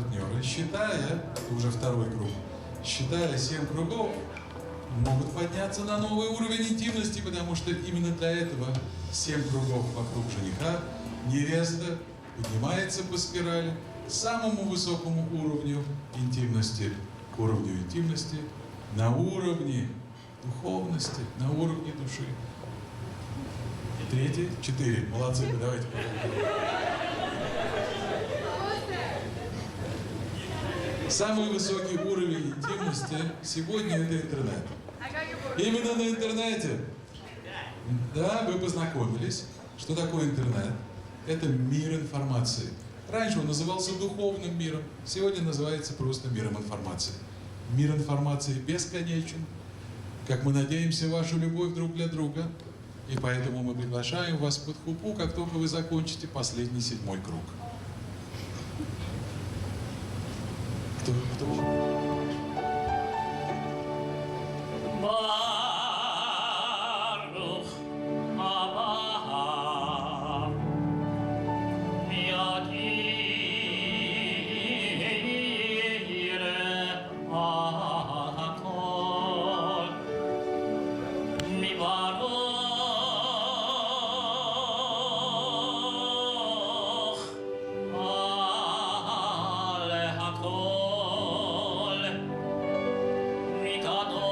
партнеры, считая, это уже второй круг, считая 7 кругов, могут подняться на новый уровень интимности, потому что именно для этого 7 кругов вокруг жениха невеста поднимается по спирали к самому высокому уровню интимности, к уровню интимности на уровне духовности, на уровне души. И третий, 4. Молодцы, давайте. Самый высокий уровень интимности сегодня это интернет. Именно на интернете. Да, вы познакомились. Что такое интернет? Это мир информации. Раньше он назывался духовным миром, сегодня называется просто миром информации. Мир информации бесконечен. Как мы надеемся, вашу любовь друг для друга. И поэтому мы приглашаем вас под хупу, как только вы закончите последний 7-й круг. Кто? Baruch haba yadire hakol mi baruch ale hakol mi gadol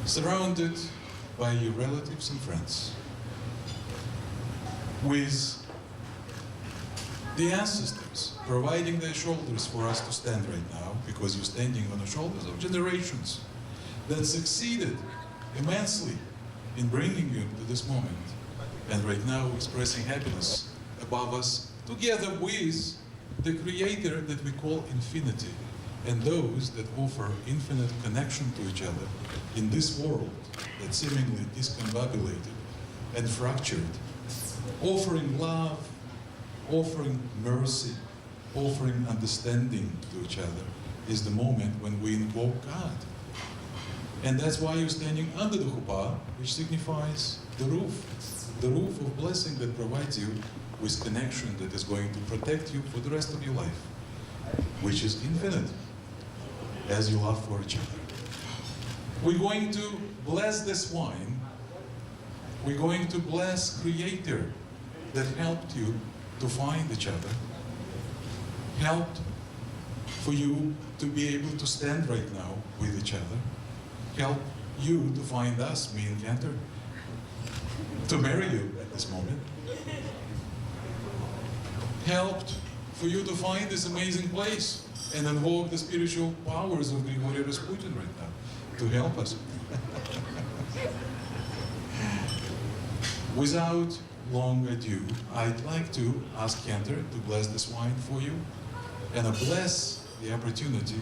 Surrounded by your relatives and friends, with the ancestors providing their shoulders for us to stand right now, because you're standing on the shoulders of generations that succeeded immensely in bringing you to this moment, and right now expressing happiness above us, together with the Creator that we call Infinity, and those that offer infinite connection to each other in this world that's seemingly discombobulated and fractured, offering love, offering mercy, offering understanding to each other is the moment when we invoke God. And that's why you're standing under the chuppah, which signifies the roof of blessing that provides you with connection that is going to protect you for the rest of your life, which is infinite, as you love for each other. We're going to bless this wine. We're going to bless Creator that helped you to find each other, helped for you to be able to stand right now with each other, helped you to find us, me and Cantor, to marry you at this moment, helped for you to find this amazing place and invoke the spiritual powers of Grigory Rasputin right now to help us. Without long ado, I'd like to ask Cantor to bless this wine for you and bless the opportunity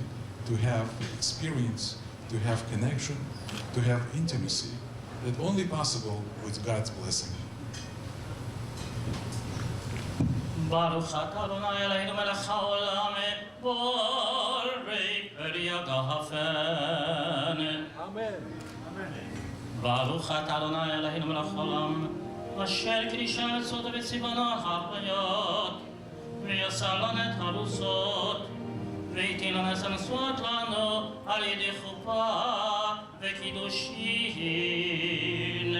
to have experience, to have connection, to have intimacy that only possible with God's blessing. Baruch atah Adonai Eloheinu melech haolam borei peri yadafen. Amen. Baruch atah Adonai Eloheinu melech haolam asher kirishem et soto v'tzivano ha'arayot v'yasar lan et harusot v'yitin lan es hansuot lanu al yedei chuppah v'kiddushin.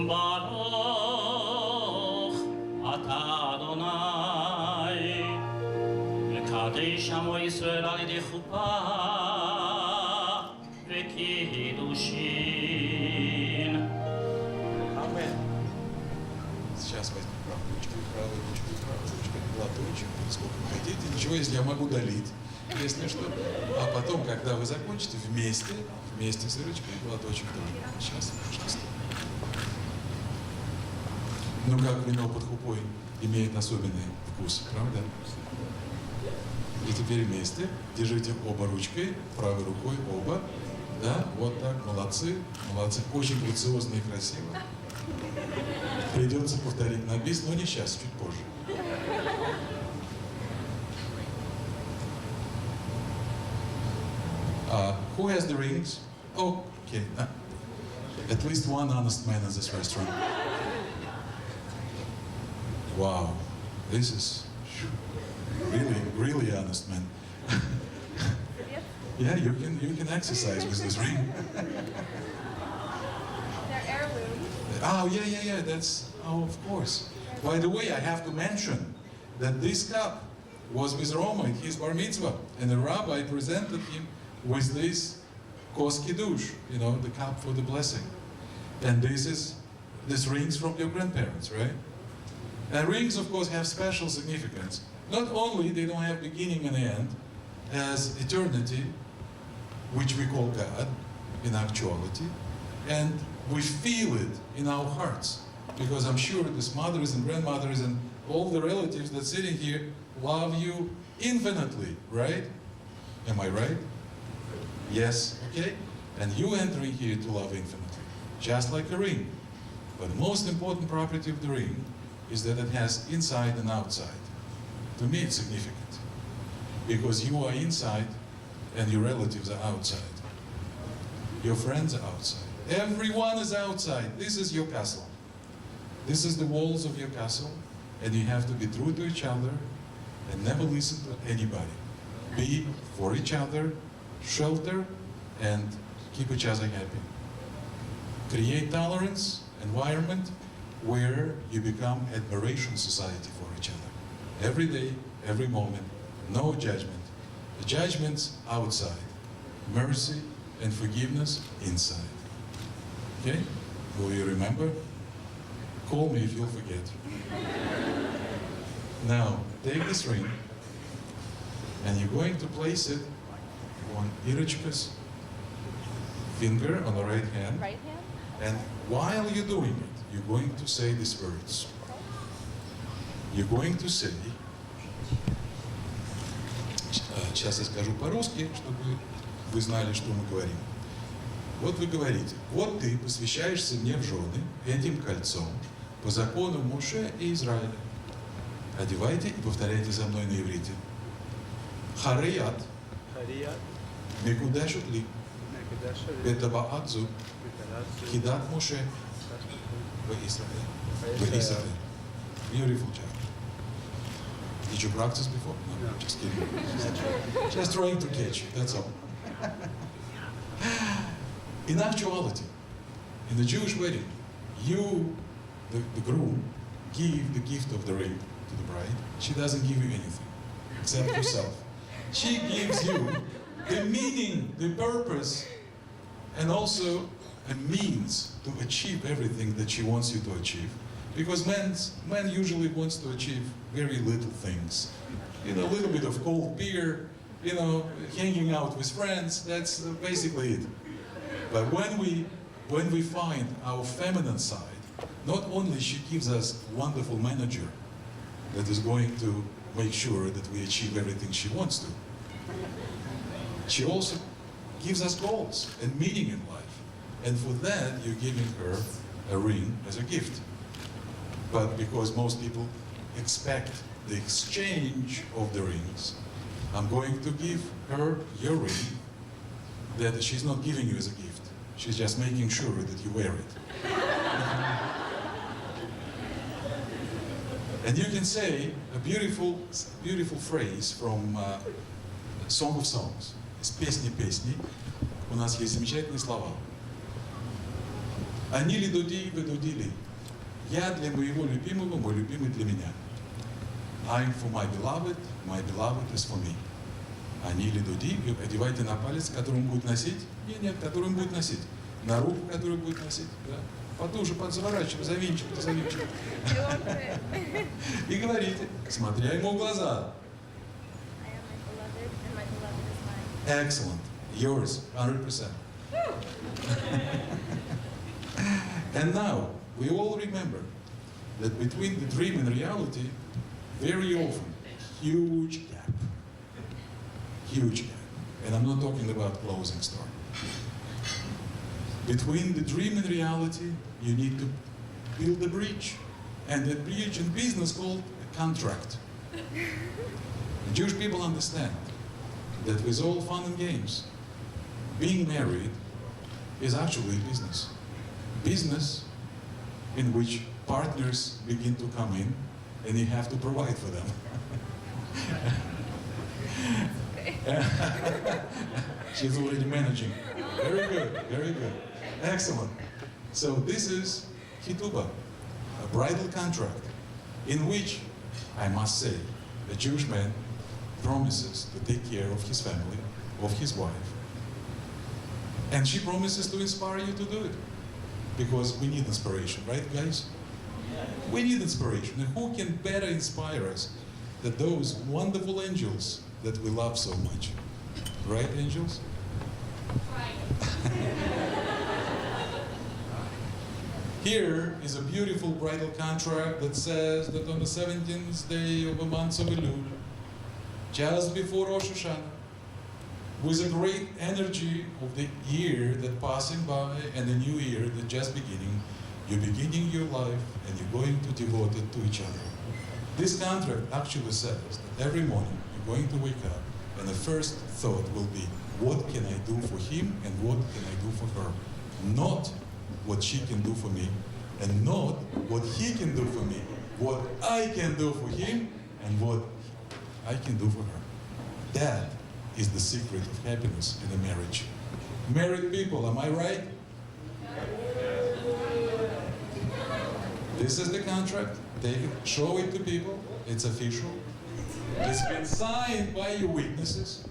Baruch atah Adonai mekadesh amo Yisrael al yedei chuppah v'kiddushin. Amen. Сейчас Сейчас возьму правой ручкой, платочек, сколько вы хотите. Ничего, если я могу долить, если что. А потом, когда вы закончите, вместе с ручкой, платочек тоже. Сейчас, пожалуйста. Ну как вино под хупой имеет особенный вкус, правда? И теперь вместе держите оба ручкой, правой рукой оба. Да, вот так, молодцы, молодцы. Очень грациозно и красиво. Придется повторить на бис, но не сейчас, чуть позже. Who has the rings? Oh, okay. At least one honest man in this restaurant. Wow, this is really honest man. Yeah, you can exercise with this ring. They're heirlooms. Oh, yeah, that's, oh, of course. By the way, I have to mention that this cup was with Roma at his bar mitzvah, and the rabbi presented him with this kos kiddush, you know, the cup for the blessing. And this rings from your grandparents, right? And rings, of course, have special significance. Not only they don't have beginning and end, as eternity, which we call God in actuality, and we feel it in our hearts, because I'm sure these mothers and grandmothers and all the relatives that sitting here love you infinitely, right? Am I right? Yes, okay? And you entering here to love infinitely, just like a ring. But the most important property of the ring is that it has inside and outside. To me, it's significant, because you are inside and your relatives are outside. Your friends are outside. Everyone is outside. This is your castle. This is the walls of your castle, and you have to be true to each other and never listen to anybody. Be for each other, shelter, and keep each other happy. Create tolerance, environment where you become admiration society for each other. Every day, every moment, no judgment. The judgment's outside. Mercy and forgiveness inside. Okay? Will you remember? Call me if you'll forget. Now, take this ring, and you're going to place it on Irichka's finger on the right hand. Right hand? And while you're doing it, you're going to say these words. You're going to say, сейчас я скажу по-русски, чтобы вы знали, что мы говорим. Вот вы говорите, вот ты посвящаешься мне в жены этим кольцом по закону Моше и Израиля. Одевайте и повторяйте за мной на иврите. Харият, Мекудашут ли, Бетабаат зу, Кидат Моше, в Израиль. Beautiful job. Did you practice before? No, just kidding. Just trying to catch you, that's all. In actuality, in the Jewish wedding, you, the groom, give the gift of the ring to the bride. She doesn't give you anything, except herself. She gives you the meaning, the purpose, and also a means to achieve everything that she wants you to achieve. Because man usually wants to achieve very little things. You know, a little bit of cold beer, you know, hanging out with friends, that's basically it. But when we find our feminine side, not only she gives us a wonderful manager that is going to make sure that we achieve everything she wants to, she also gives us goals and meaning in life. And for that, you're giving her a ring as a gift. But because most people expect the exchange of the rings, I'm going to give her your ring that she's not giving you as a gift. She's just making sure that you wear it. And you can say a beautiful phrase from Song of Songs. Из песни песней у нас есть замечательные слова. Они ли дуди, вы дудили. Я для моего любимого, мой любимый для меня. I'm for my beloved is for me. Они ли дуди, одевайте на палец, который он будет носить. Нет, который он будет носить. На руку, которую будет носить. Да? Подушку подзаворачивай, завинчивай. И говорите, смотря ему в глаза. I am my beloved, and my beloved is mine. Excellent. Yours, 100%. And now, we all remember that between the dream and reality, very often, huge gap. Huge gap. And I'm not talking about closing store. Between the dream and reality, you need to build a bridge. And that bridge in business called a contract. The Jewish people understand that with all fun and games, being married is actually business. Business in which partners begin to come in and you have to provide for them. She's already managing. Very good, very good. Excellent. So this is Ketubah, a bridal contract in which, I must say, a Jewish man promises to take care of his family, of his wife, and she promises to inspire you to do it. Because we need inspiration, right, guys? We need inspiration. And who can better inspire us than those wonderful angels that we love so much? Right, angels? Here is a beautiful bridal contract that says that on the 17th day of the month of Elul, just before Rosh Hashanah, with a great energy of the year that passing by and the new year that just beginning, you're beginning your life and you're going to devote it to each other. This contract actually says that every morning you're going to wake up and the first thought will be, what can I do for him and what can I do for her? Not what she can do for me and not what he can do for me. What I can do for him and what I can do for her. That is the secret of happiness in a marriage. Married people, am I right? This is the contract. Take it, show it to people. It's official. It's been signed by your witnesses.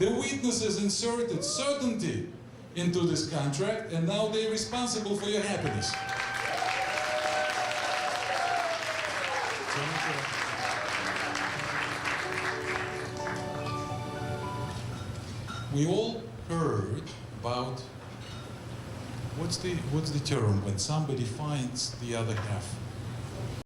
The witnesses inserted certainty into this contract, and now they're responsible for your happiness. We all heard about what's the term when somebody finds the other half?